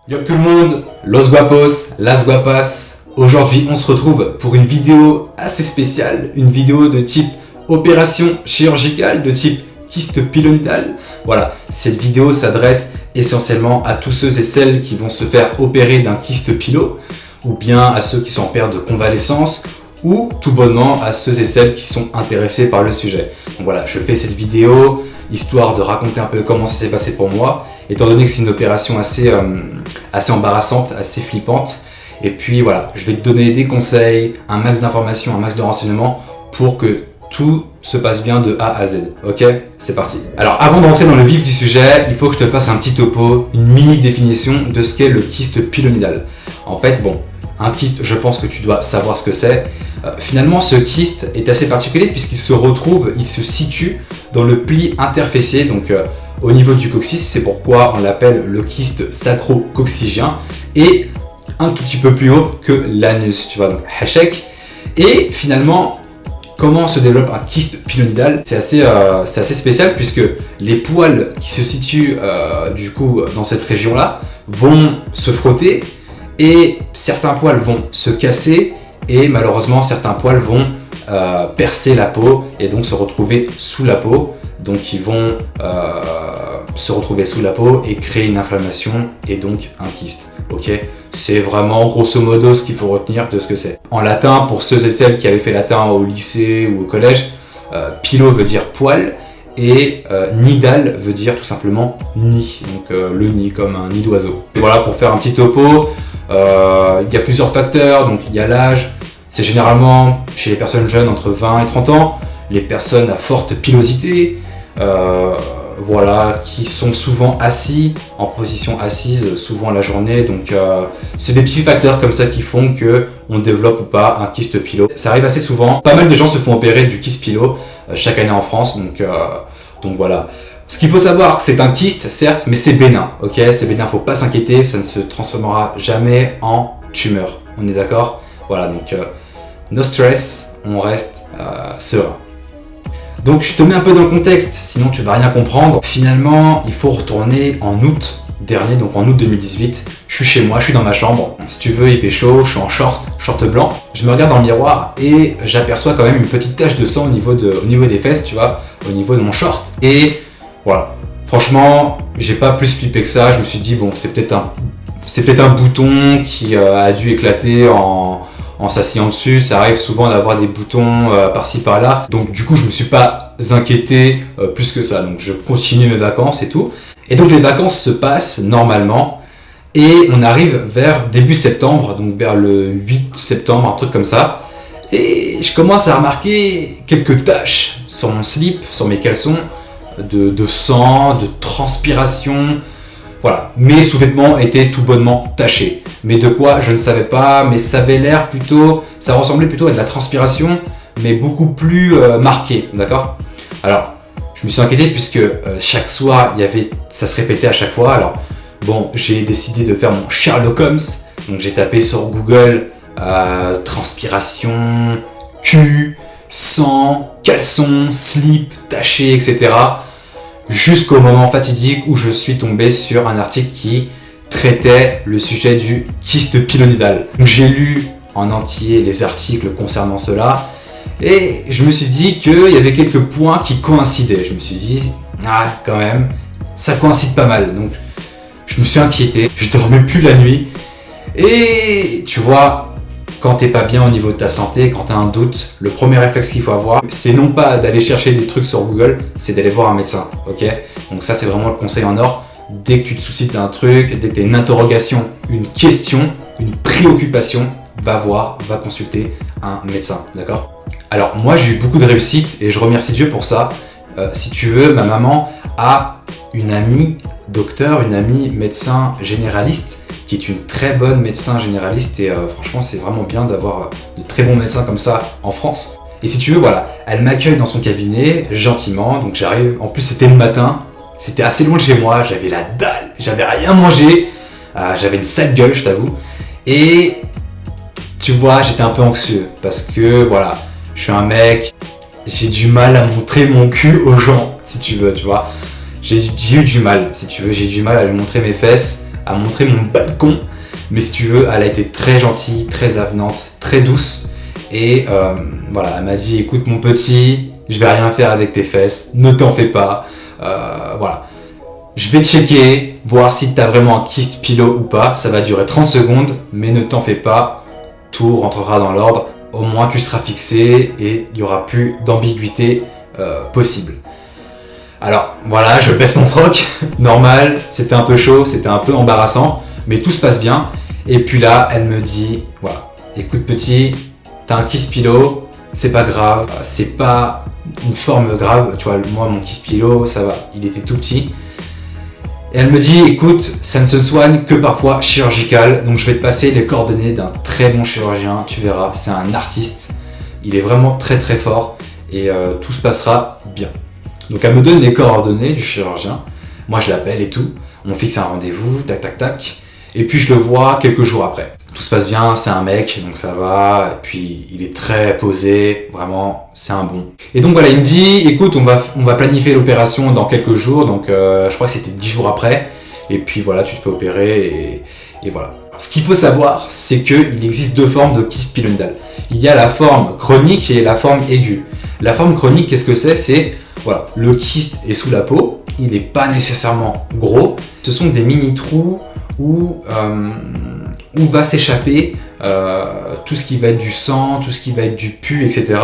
Yo tout le monde, los guapos, las guapas. Aujourd'hui on se retrouve pour une vidéo assez spéciale, une vidéo de type opération chirurgicale, de type kyste pilonidal. Voilà, cette vidéo s'adresse essentiellement à tous ceux et celles qui vont se faire opérer d'un kyste pilo, ou bien à ceux qui sont en période de convalescence, ou tout bonnement à ceux et celles qui sont intéressés par le sujet. Donc voilà, je fais cette vidéo histoire de raconter un peu comment ça s'est passé pour moi, étant donné que c'est une opération assez embarrassante, assez flippante. Et puis voilà, je vais te donner des conseils, un max d'informations, un max de renseignements pour que tout se passe bien de A à Z. Ok, c'est parti. Alors avant d'entrer dans le vif du sujet, il faut que je te fasse un petit topo, une mini définition de ce qu'est le kyste pilonidal. En fait, bon, un kyste, je pense que tu dois savoir ce que c'est. Finalement, ce kyste est assez particulier puisqu'il se situe dans le pli interfessier, donc au niveau du coccyx. C'est pourquoi on l'appelle le kyste sacro-coccygien, et un tout petit peu plus haut que l'anus, tu vois, donc hachek. Et finalement, comment se développe un kyste pilonidal? C'est assez spécial puisque les poils qui se situent du coup dans cette région-là vont se frotter, et certains poils vont se casser, et malheureusement certains poils vont percer la peau et donc se retrouver sous la peau. Donc ils vont se retrouver sous la peau et créer une inflammation et donc un kyste. Ok, c'est vraiment grosso modo ce qu'il faut retenir de ce que c'est. En latin, pour ceux et celles qui avaient fait latin au lycée ou au collège, pilo veut dire poil, et nidal veut dire tout simplement nid, donc le nid comme un nid d'oiseau. Voilà, pour faire un petit topo, il y a plusieurs facteurs. Donc il y a l'âge, c'est généralement chez les personnes jeunes entre 20 et 30 ans, les personnes à forte pilosité, voilà, qui sont souvent assis, en position assise, souvent la journée. Donc c'est des petits facteurs comme ça qui font que on développe ou pas un kyste pilo. Ça arrive assez souvent. Pas mal de gens se font opérer du kyste pilo chaque année en France. Donc voilà. Ce qu'il faut savoir, c'est un kyste, certes, mais c'est bénin. Ok, c'est bénin, faut pas s'inquiéter, ça ne se transformera jamais en tumeur. On est d'accord? Voilà, donc no stress, on reste serein. Donc je te mets un peu dans le contexte, sinon tu vas rien comprendre. Finalement, il faut retourner en août dernier, donc en août 2018. Je suis chez moi, je suis dans ma chambre. Si tu veux, il fait chaud, je suis en short blanc. Je me regarde dans le miroir et j'aperçois quand même une petite tache de sang au niveau des fesses, tu vois, au niveau de mon short. Et voilà. Franchement, j'ai pas plus flippé que ça. Je me suis dit bon, c'est peut-être un bouton qui a dû éclater en s'asseyant dessus. Ça arrive souvent d'avoir des boutons par-ci par-là. Donc du coup, je me suis pas inquiété plus que ça. Donc je continue mes vacances et tout. Et donc les vacances se passent normalement. Et on arrive vers début septembre, donc vers le 8 septembre, un truc comme ça. Et je commence à remarquer quelques taches sur mon slip, sur mes caleçons, de sang, de transpiration. Voilà, mes sous-vêtements étaient tout bonnement tachés. Mais de quoi, je ne savais pas, mais ça ressemblait plutôt à de la transpiration, mais beaucoup plus marquée, d'accord? Alors, je me suis inquiété puisque chaque soir, ça se répétait à chaque fois. Alors, bon, j'ai décidé de faire mon Sherlock Holmes, donc j'ai tapé sur Google transpiration, cul, sang, caleçon, slip, taché, etc. Jusqu'au moment fatidique où je suis tombé sur un article qui traitait le sujet du kyste pilonidal. J'ai lu en entier les articles concernant cela et je me suis dit qu'il y avait quelques points qui coïncidaient. Je me suis dit, quand même, ça coïncide pas mal. Donc je me suis inquiété, je dormais plus la nuit. Et tu vois, quand t'es pas bien au niveau de ta santé, quand t'as un doute, le premier réflexe qu'il faut avoir, c'est non pas d'aller chercher des trucs sur Google, c'est d'aller voir un médecin, ok? Donc ça, c'est vraiment le conseil en or. Dès que tu te soucies d'un truc, dès que t'as une interrogation, une question, une préoccupation, va consulter un médecin, d'accord? Alors moi, j'ai eu beaucoup de réussite et je remercie Dieu pour ça. Si tu veux, ma maman a une amie docteur, une amie médecin généraliste, qui est une très bonne médecin généraliste, et franchement c'est vraiment bien d'avoir de très bons médecins comme ça en France. Et si tu veux, voilà, elle m'accueille dans son cabinet gentiment, donc j'arrive, en plus c'était le matin, c'était assez loin de chez moi, j'avais la dalle, j'avais rien mangé, j'avais une sale gueule, je t'avoue, et tu vois, j'étais un peu anxieux, parce que voilà, je suis un mec, j'ai du mal à montrer mon cul aux gens, si tu veux, tu vois. J'ai eu du mal, si tu veux, j'ai eu du mal à lui montrer mes fesses à montrer mon balcon. Mais si tu veux, elle a été très gentille, très avenante, très douce. Et voilà, elle m'a dit, écoute mon petit, je vais rien faire avec tes fesses, ne t'en fais pas. Voilà. Je vais checker, voir si tu as vraiment un kyste pilot ou pas. Ça va durer 30 secondes, mais ne t'en fais pas. Tout rentrera dans l'ordre. Au moins, tu seras fixé et il n'y aura plus d'ambiguïté possible. Alors, voilà, je baisse mon froc. Normal, c'était un peu chaud, c'était un peu embarrassant, mais tout se passe bien. Et puis là, elle me dit, voilà, écoute petit, t'as un kyste pilot, c'est pas grave, c'est pas une forme grave. Tu vois, moi, mon kyste pilot, ça va, il était tout petit. Et elle me dit, écoute, ça ne se soigne que parfois chirurgical, donc je vais te passer les coordonnées d'un très bon chirurgien, tu verras, c'est un artiste, il est vraiment très très fort et tout se passera bien. Donc elle me donne les coordonnées du chirurgien, moi je l'appelle et tout, on fixe un rendez-vous, tac tac tac, et puis je le vois quelques jours après. Tout se passe bien, c'est un mec, donc ça va, et puis il est très posé, vraiment, c'est un bon. Et donc voilà, il me dit, écoute, on va planifier l'opération dans quelques jours, donc je crois que c'était 10 jours après, et puis voilà, tu te fais opérer, et voilà. Ce qu'il faut savoir, c'est qu'il existe deux formes de kyste pilonidal. Il y a la forme chronique et la forme aiguë. La forme chronique, qu'est-ce que c'est? C'est, voilà, le kyste est sous la peau, il n'est pas nécessairement gros, ce sont des mini-trous où va s'échapper tout ce qui va être du sang, tout ce qui va être du pus, etc.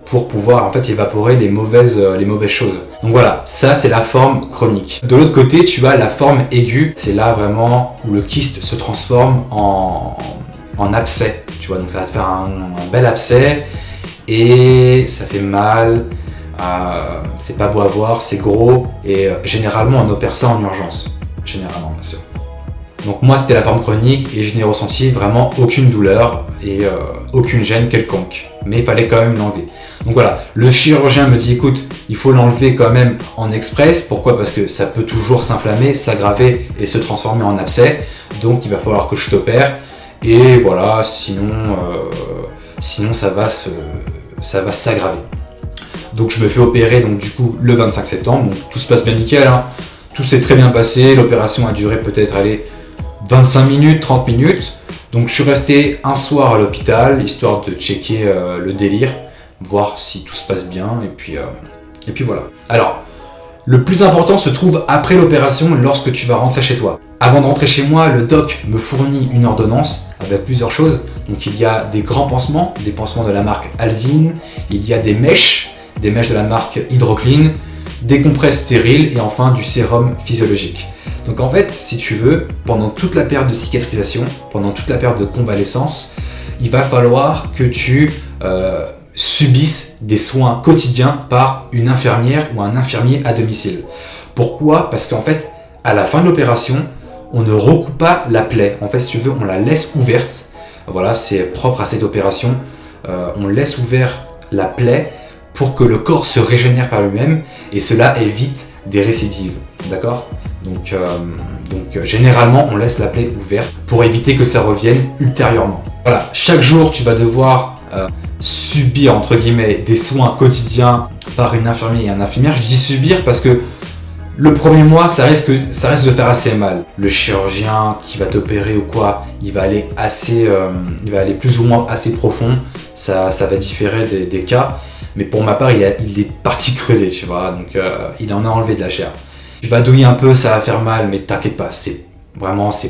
pour pouvoir en fait évaporer les mauvaises choses. Donc voilà, ça c'est la forme chronique. De l'autre côté, tu as la forme aiguë, c'est là vraiment où le kyste se transforme en abcès, tu vois, donc ça va te faire un bel abcès et ça fait mal, c'est pas beau à voir, c'est gros et généralement on opère ça en urgence, généralement bien sûr. Donc moi c'était la forme chronique et je n'ai ressenti vraiment aucune douleur et aucune gêne quelconque. Mais il fallait quand même l'enlever. Donc voilà, le chirurgien me dit écoute, il faut l'enlever quand même en express. Pourquoi? Parce que ça peut toujours s'inflammer, s'aggraver et se transformer en abcès. Donc il va falloir que je t'opère. Et voilà, sinon ça va s'aggraver. Donc je me fais opérer donc du coup le 25 septembre. Donc tout se passe bien nickel, hein. Tout s'est très bien passé. L'opération a duré peut-être 25 minutes, 30 minutes. Donc je suis resté un soir à l'hôpital, histoire de checker le délire, voir si tout se passe bien, et puis voilà. Alors, le plus important se trouve après l'opération, lorsque tu vas rentrer chez toi. Avant de rentrer chez moi, le doc me fournit une ordonnance avec plusieurs choses. Donc il y a des grands pansements, des pansements de la marque Alvin, il y a des mèches de la marque Hydroclean, des compresses stériles et enfin du sérum physiologique. Donc en fait, si tu veux, pendant toute la période de cicatrisation, pendant toute la période de convalescence, il va falloir que tu subisses des soins quotidiens par une infirmière ou un infirmier à domicile. Pourquoi? Parce qu'en fait, à la fin de l'opération, on ne recoupe pas la plaie. En fait, si tu veux, on la laisse ouverte. Voilà, c'est propre à cette opération. On laisse ouverte la plaie pour que le corps se régénère par lui-même et cela évite des récidives, d'accord? Donc généralement on laisse la plaie ouverte pour éviter que ça revienne ultérieurement. Voilà, chaque jour tu vas devoir subir entre guillemets des soins quotidiens par une infirmière et un infirmière. Je dis subir parce que le premier mois ça risque de faire assez mal. Le chirurgien qui va t'opérer ou quoi, il va aller plus ou moins assez profond, ça va différer des cas. Mais pour ma part, il est parti creuser, tu vois, donc il en a enlevé de la chair. Je vais douiller un peu, ça va faire mal, mais t'inquiète pas, c'est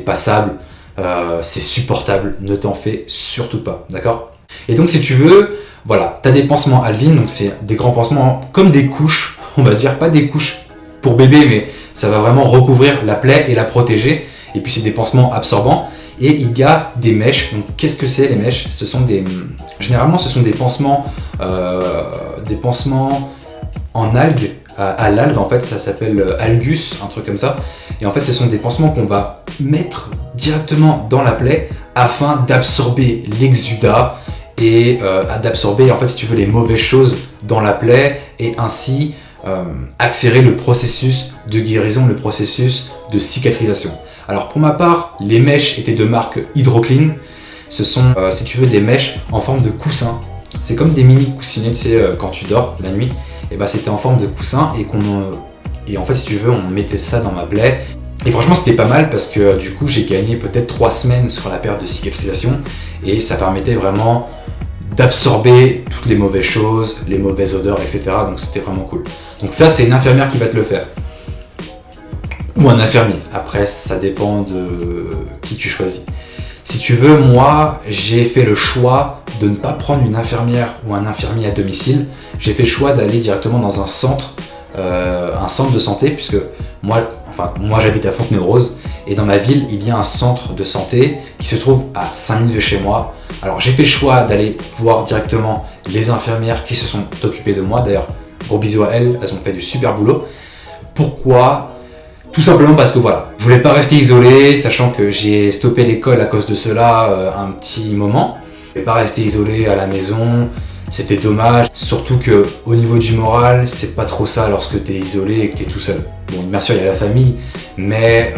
passable, c'est supportable, ne t'en fais surtout pas, d'accord? Et donc si tu veux, voilà, t'as des pansements Alvin, donc c'est des grands pansements comme des couches, on va dire, pas des couches pour bébé, mais ça va vraiment recouvrir la plaie et la protéger. Et puis c'est des pansements absorbants. Et il y a des mèches. Donc qu'est-ce que c'est les mèches? Généralement ce sont des pansements en algues, à l'algue en fait, ça s'appelle algus, un truc comme ça. Et en fait ce sont des pansements qu'on va mettre directement dans la plaie afin d'absorber l'exudat et d'absorber en fait si tu veux les mauvaises choses dans la plaie et ainsi accélérer le processus de guérison, le processus de cicatrisation. Alors pour ma part, les mèches étaient de marque Hydroclean. Ce sont, si tu veux, des mèches en forme de coussin. C'est comme des mini coussinets, tu sais, quand tu dors la nuit. Et bah c'était en forme de coussin et en fait, si tu veux, on mettait ça dans ma plaie. Et franchement c'était pas mal parce que du coup j'ai gagné peut-être 3 semaines sur la période de cicatrisation et ça permettait vraiment d'absorber toutes les mauvaises choses, les mauvaises odeurs, etc. Donc c'était vraiment cool. Donc ça c'est une infirmière qui va te le faire. Ou un infirmier, après ça dépend de qui tu choisis. Si tu veux, moi j'ai fait le choix de ne pas prendre une infirmière ou un infirmier à domicile. J'ai fait le choix d'aller directement dans un centre de santé, puisque moi j'habite à Fontenay-aux-Roses et dans ma ville il y a un centre de santé qui se trouve à 5 minutes de chez moi. Alors j'ai fait le choix d'aller voir directement les infirmières qui se sont occupées de moi. D'ailleurs gros bisous à elles, elles ont fait du super boulot. Pourquoi ? Tout simplement parce que voilà, je voulais pas rester isolé, sachant que j'ai stoppé l'école à cause de cela un petit moment. Je voulais pas rester isolé à la maison, c'était dommage. Surtout que au niveau du moral, c'est pas trop ça lorsque t'es isolé et que t'es tout seul. Bon, bien sûr il y a la famille, mais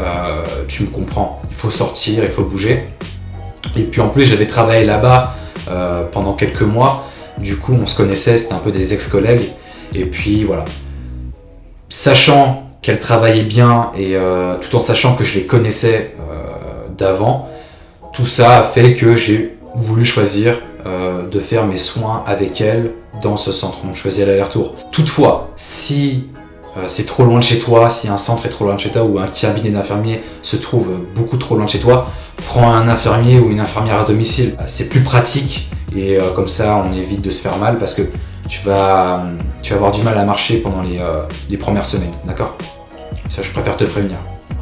tu me comprends, il faut sortir, il faut bouger. Et puis en plus j'avais travaillé là-bas pendant quelques mois, du coup on se connaissait, c'était un peu des ex-collègues. Et puis voilà, sachant qu'elle travaillait bien et tout en sachant que je les connaissais d'avant, tout ça a fait que j'ai voulu choisir de faire mes soins avec elle dans ce centre. Donc je choisis l'aller-retour. Toutefois, si c'est trop loin de chez toi, si un centre est trop loin de chez toi ou un cabinet d'infirmier se trouve beaucoup trop loin de chez toi, prends un infirmier ou une infirmière à domicile. C'est plus pratique et comme ça on évite de se faire mal parce que tu vas avoir du mal à marcher pendant les premières semaines, d'accord ? Ça, je préfère te prévenir.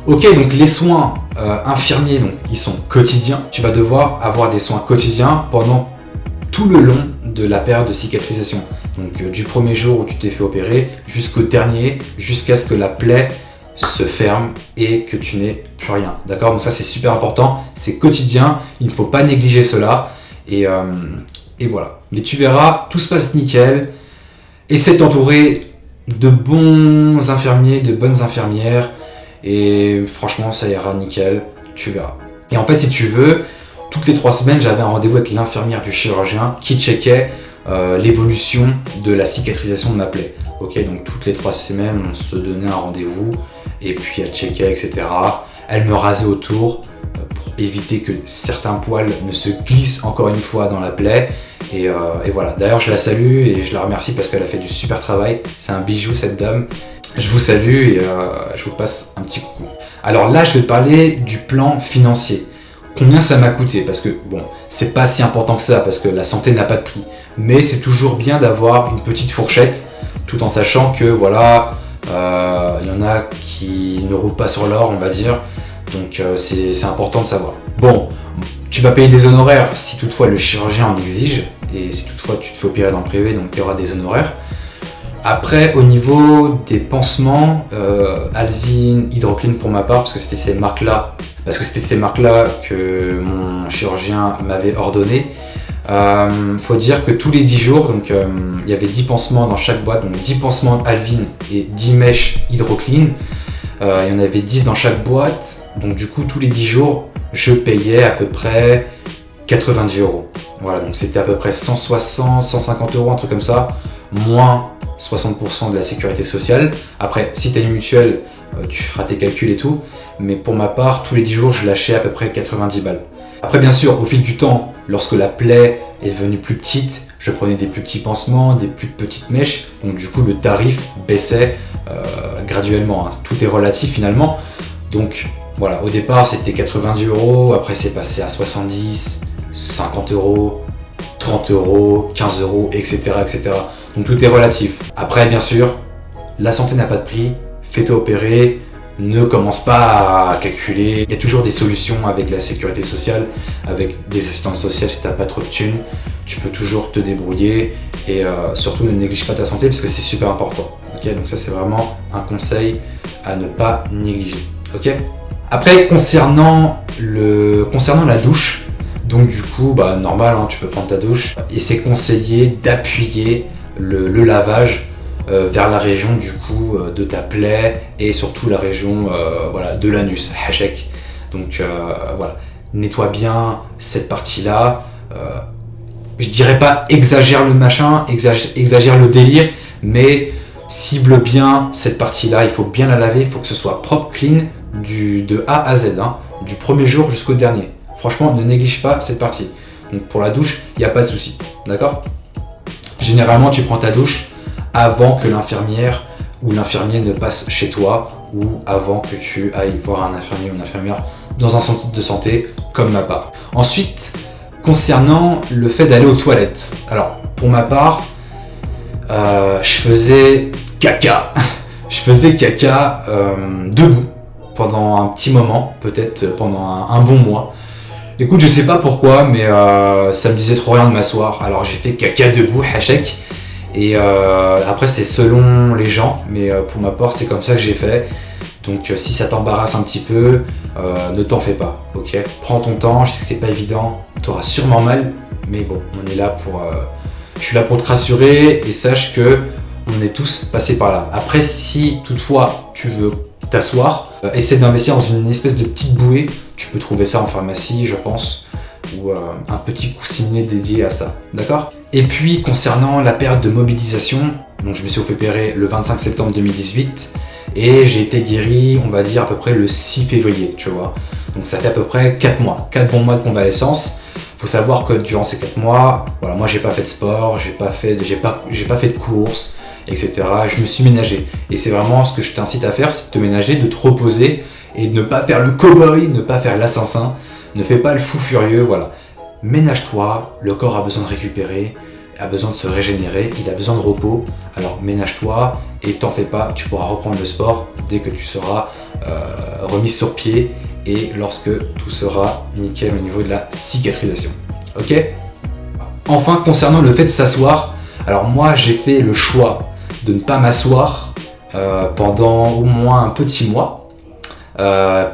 Ok, donc les soins infirmiers, donc ils sont quotidiens. Tu vas devoir avoir des soins quotidiens pendant tout le long de la période de cicatrisation. Donc du premier jour où tu t'es fait opérer jusqu'au dernier, jusqu'à ce que la plaie se ferme et que tu n'aies plus rien. D'accord ? Donc ça, c'est super important. C'est quotidien. Il ne faut pas négliger cela. Et voilà. Mais tu verras, tout se passe nickel. Essaie de t'entourer de bons infirmiers, de bonnes infirmières. Et franchement, ça ira nickel. Tu verras. Et en fait, si tu veux, toutes les 3 semaines, j'avais un rendez-vous avec l'infirmière du chirurgien qui checkait l'évolution de la cicatrisation de ma plaie. Ok, donc toutes les 3 semaines, on se donnait un rendez-vous et puis elle checkait, etc. Elle me rasait autour pour éviter que certains poils ne se glissent encore une fois dans la plaie. Et voilà. D'ailleurs, je la salue et je la remercie parce qu'elle a fait du super travail. C'est un bijou, cette dame. Je vous salue et je vous passe un petit coucou. Alors là, je vais te parler du plan financier. Combien ça m'a coûté? Parce que bon, c'est pas si important que ça parce que la santé n'a pas de prix. Mais c'est toujours bien d'avoir une petite fourchette tout en sachant que voilà, y en a qui ne roulent pas sur l'or, on va dire. Donc c'est important de savoir. Bon, tu vas payer des honoraires si toutefois le chirurgien en exige et si toutefois tu te fais opérer dans le privé, donc il y aura des honoraires. Après, au niveau des pansements, Alvin, Hydroclean pour ma part, parce que c'était ces marques-là que mon chirurgien m'avait ordonné. Faut dire que tous les 10 jours, donc il y avait 10 pansements dans chaque boîte, donc 10 pansements Alvin et 10 mèches Hydroclean. Il y en avait 10 dans chaque boîte, donc du coup tous les 10 jours, je payais à peu près 90 €. Voilà, donc c'était à peu près 160, 150 €, un truc comme ça, moins 60% de la sécurité sociale. Après, si tu as une mutuelle, tu feras tes calculs et tout, mais pour ma part, tous les 10 jours, je lâchais à peu près 90 balles. Après, bien sûr, au fil du temps, lorsque la plaie est devenue plus petite, je prenais des plus petits pansements, des plus petites mèches, donc du coup, le tarif baissait graduellement, hein. Tout est relatif finalement. Donc voilà, au départ, c'était 90 €, après c'est passé à 70, 50 €, 30 €, 15 €, etc., etc. Donc tout est relatif. Après, bien sûr, la santé n'a pas de prix, fais-toi opérer, ne commence pas à calculer. Il y a toujours des solutions avec la sécurité sociale, avec des assistantes sociales si tu n'as pas trop de thunes. Tu peux toujours te débrouiller et surtout ne néglige pas ta santé parce que c'est super important. Okay, donc ça c'est vraiment un conseil à ne pas négliger. Okay. Après, concernant la douche, donc du coup, normal, hein, tu peux prendre ta douche et c'est conseillé d'appuyer le lavage vers la région du coup de ta plaie et surtout la région voilà, de l'anus, hachek. Donc voilà, nettoie bien cette partie-là. Je dirais pas exagère le machin, exagère le délire, mais cible bien cette partie-là. Il faut bien la laver, il faut que ce soit propre, clean, de A à Z, hein, du premier jour jusqu'au dernier. Franchement, ne néglige pas cette partie. Donc pour la douche, il n'y a pas de souci, d'accord? Généralement, tu prends ta douche avant que l'infirmière ou l'infirmier ne passe chez toi ou avant que tu ailles voir un infirmier ou une infirmière dans un centre de santé comme ma part. Ensuite, concernant le fait d'aller aux toilettes. Alors, pour ma part, je faisais caca. Je faisais caca debout pendant un petit moment, peut-être pendant un bon mois. Écoute, je sais pas pourquoi, mais ça me disait trop rien de m'asseoir. Alors j'ai fait caca debout, hachek. Et après c'est selon les gens, mais pour ma part c'est comme ça que j'ai fait. Donc si ça t'embarrasse un petit peu, ne t'en fais pas, ok? Prends ton temps, je sais que c'est pas évident, t'auras sûrement mal, mais bon, on est là pour... je suis là pour te rassurer et sache que on est tous passés par là. Après, si toutefois tu veux t'asseoir, essaie d'investir dans une espèce de petite bouée, tu peux trouver ça en pharmacie, je pense, ou un petit coussinet dédié à ça, d'accord? Et puis concernant la période de mobilisation, donc je me suis fait opérer le 25 septembre 2018 et j'ai été guéri, on va dire à peu près le 6 février, tu vois. Donc ça fait à peu près 4 mois, 4 bons mois de convalescence. Faut savoir que durant ces 4 mois, voilà, moi j'ai pas fait de sport, j'ai pas fait de courses, etc. Je me suis ménagé. Et c'est vraiment ce que je t'incite à faire, c'est de te ménager, de te reposer et de ne pas faire le cow-boy, ne pas faire l'assassin, ne fais pas le fou furieux, voilà. Ménage-toi, le corps a besoin de récupérer, a besoin de se régénérer, il a besoin de repos. Alors ménage-toi et t'en fais pas, tu pourras reprendre le sport dès que tu seras remis sur pied et lorsque tout sera nickel au niveau de la cicatrisation. Ok? Enfin, concernant le fait de s'asseoir, alors moi j'ai fait le choix de ne pas m'asseoir pendant au moins un petit mois.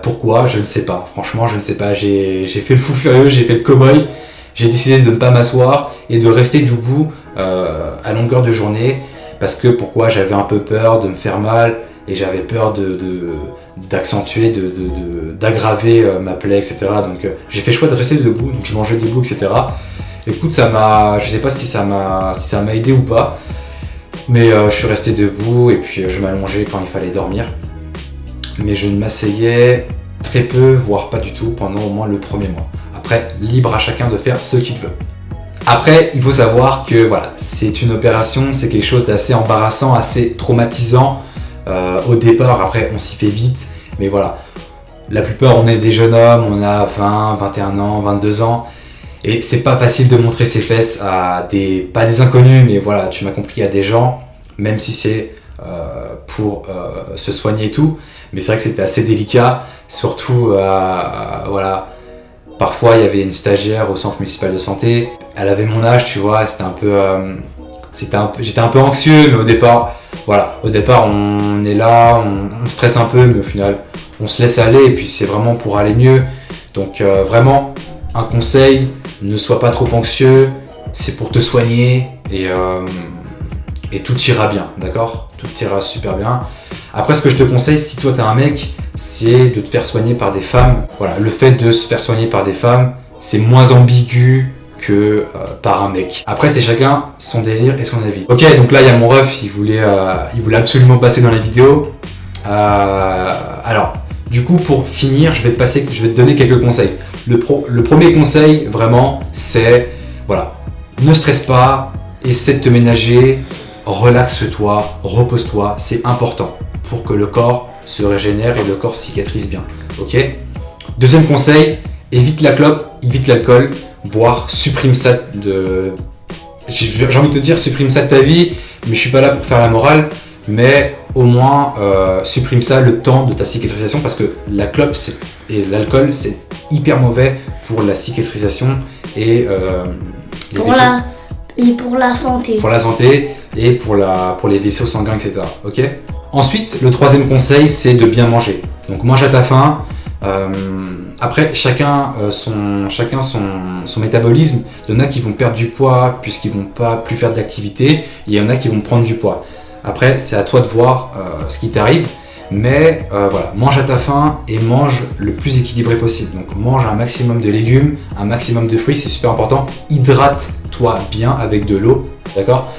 Pourquoi? Je ne sais pas. Franchement, je ne sais pas. J'ai fait le fou furieux, j'ai fait le cow-boy. J'ai décidé de ne pas m'asseoir et de rester debout à longueur de journée. Parce que pourquoi? J'avais un peu peur de me faire mal et j'avais peur d'accentuer, d'aggraver ma plaie, etc. Donc j'ai fait le choix de rester debout. Donc je mangeais debout, etc. Écoute, je sais pas si ça m'a aidé ou pas. Mais je suis resté debout et puis je m'allongeais quand il fallait dormir. Mais je ne m'asseyais très peu, voire pas du tout, pendant au moins le premier mois. Après, libre à chacun de faire ce qu'il veut. Après, il faut savoir que voilà, c'est une opération, c'est quelque chose d'assez embarrassant, assez traumatisant au départ. Après, on s'y fait vite, mais voilà. La plupart, on est des jeunes hommes, on a 20, 21 ans, 22 ans. Et c'est pas facile de montrer ses fesses à pas des inconnus, mais voilà, tu m'as compris, à des gens, même si c'est pour se soigner et tout. Mais c'est vrai que c'était assez délicat, surtout voilà. Parfois il y avait une stagiaire au centre municipal de santé, elle avait mon âge, tu vois, j'étais un peu anxieux, mais au départ on est là, on stresse un peu, mais au final on se laisse aller et puis c'est vraiment pour aller mieux. Donc vraiment un conseil, ne sois pas trop anxieux, c'est pour te soigner et tout ira bien, d'accord? Tout ira super bien. Après, ce que je te conseille, si toi t'es un mec, c'est de te faire soigner par des femmes. Voilà, le fait de se faire soigner par des femmes, c'est moins ambigu que par un mec. Après, c'est chacun son délire et son avis. Ok, donc là, il y a mon ref, il voulait absolument passer dans la vidéo. Alors, du coup, pour finir, je vais te donner quelques conseils. Le premier conseil, vraiment, c'est, voilà, ne stresse pas, essaie de te ménager, relaxe-toi, repose-toi, c'est important pour que le corps se régénère et le corps cicatrise bien, ok? Deuxième conseil, évite la clope, évite l'alcool, voire supprime ça j'ai envie de te dire supprime ça de ta vie, mais je suis pas là pour faire la morale, mais au moins supprime ça le temps de ta cicatrisation parce que la clope et l'alcool c'est hyper mauvais pour la cicatrisation et pour la santé. Pour la santé et pour les vaisseaux sanguins, etc. Ok? Ensuite, le troisième conseil, c'est de bien manger. Donc mange à ta faim. Après, chacun son métabolisme. Il y en a qui vont perdre du poids puisqu'ils vont pas plus faire d'activité. Et il y en a qui vont prendre du poids. Après, c'est à toi de voir ce qui t'arrive. Mais voilà, mange à ta faim et mange le plus équilibré possible. Donc mange un maximum de légumes, un maximum de fruits, c'est super important. Hydrate-toi bien avec de l'eau, d'accord?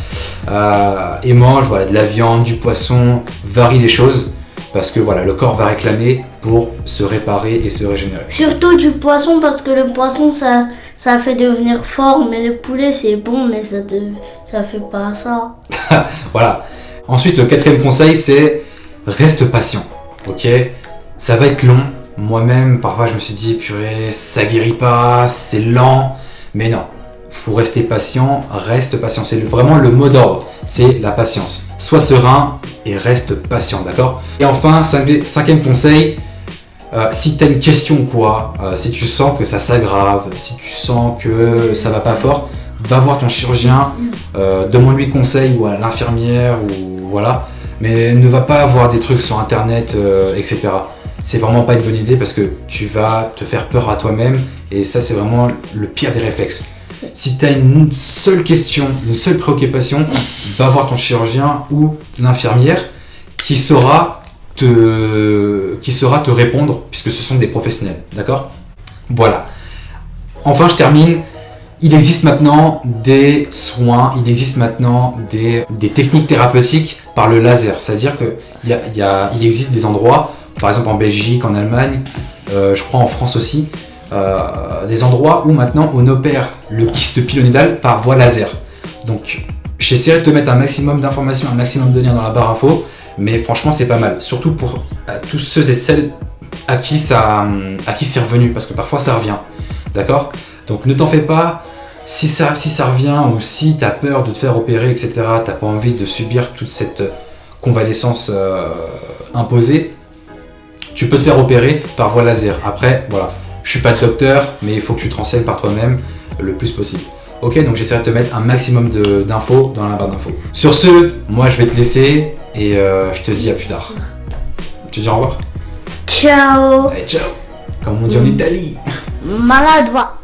Et mange voilà, de la viande, du poisson, varie les choses. parce que voilà, le corps va réclamer pour se réparer et se régénérer. Surtout du poisson, parce que le poisson, ça fait devenir fort, mais le poulet, c'est bon, mais ça fait pas ça. Voilà. Ensuite, le 4e conseil, c'est reste patient. Ok, ça va être long. Moi-même, parfois, je me suis dit, purée, ça guérit pas, c'est lent. Mais non, faut rester patient, reste patient. C'est vraiment le mot d'ordre, c'est la patience. Sois serein et reste patient, d'accord? Et enfin, 5e conseil, si tu as une question ou quoi, si tu sens que ça s'aggrave, si tu sens que ça va pas fort, va voir ton chirurgien, demande-lui conseil ou à l'infirmière, ou voilà. Mais ne va pas voir des trucs sur internet, etc. C'est vraiment pas une bonne idée parce que tu vas te faire peur à toi-même et ça c'est vraiment le pire des réflexes. Si tu as une seule question, une seule préoccupation, va voir ton chirurgien ou l'infirmière qui saura te répondre puisque ce sont des professionnels, d'accord? Voilà. Enfin, je termine. Il existe maintenant des soins, il existe maintenant des techniques thérapeutiques par le laser. C'est-à-dire qu'il existe des endroits, par exemple en Belgique, en Allemagne, je crois en France aussi, des endroits où maintenant on opère le kyste pyloïdal par voie laser. Donc j'essaierai de te mettre un maximum d'informations, un maximum de liens dans la barre info, mais franchement c'est pas mal. Surtout pour tous ceux et celles à qui c'est revenu, parce que parfois ça revient. D'accord? Donc ne t'en fais pas. Si ça revient ou si tu as peur de te faire opérer, etc., tu n'as pas envie de subir toute cette convalescence imposée, tu peux te faire opérer par voie laser. Après, voilà, je suis pas de docteur, mais il faut que tu te renseignes par toi-même le plus possible. Ok, donc j'essaierai de te mettre un maximum d'infos dans la barre d'infos. Sur ce, moi je vais te laisser et je te dis à plus tard. Tu te dis au revoir? Ciao. Allez, ciao. Comme on dit en Italie. Maladroit.